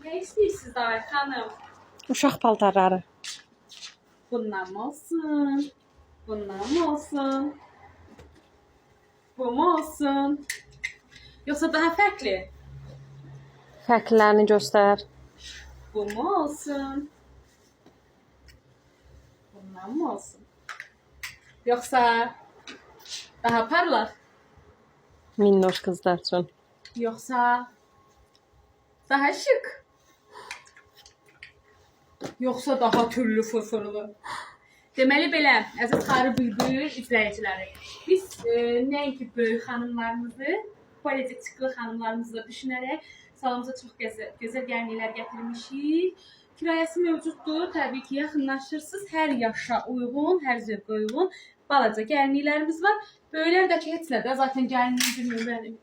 Ne istiyorsunuz Ayet Hanım? Uşaq paltarları. Bundan mı olsun? Bundan mı olsun? Bu mu olsun? Yoksa daha farklı? Fərqlərini göstər. Bu mu olsun? Bundan mı olsun? Yoksa daha parlak? Minnoş qızlar üçün. Yoksa daha şık? Yoksa daha türlü fırfırlı? Deməli belə, əziz Xarı Bülbül izləyiciləri, biz nəinki böyük xanımlarımızı, politik xanımlarımızı da düşünərək salonumuza çox gözəl gəlinliklər gətirmişik. Kirayəsi mövcuddur. Təbii ki, yaxınlaşırsınız. Hər yaşa uyğun, hər zövqə uyğun balaca gəlinliklərimiz var. Böyüklər də ki, heç nədə. Zaten gəlinliyin bir nömrəni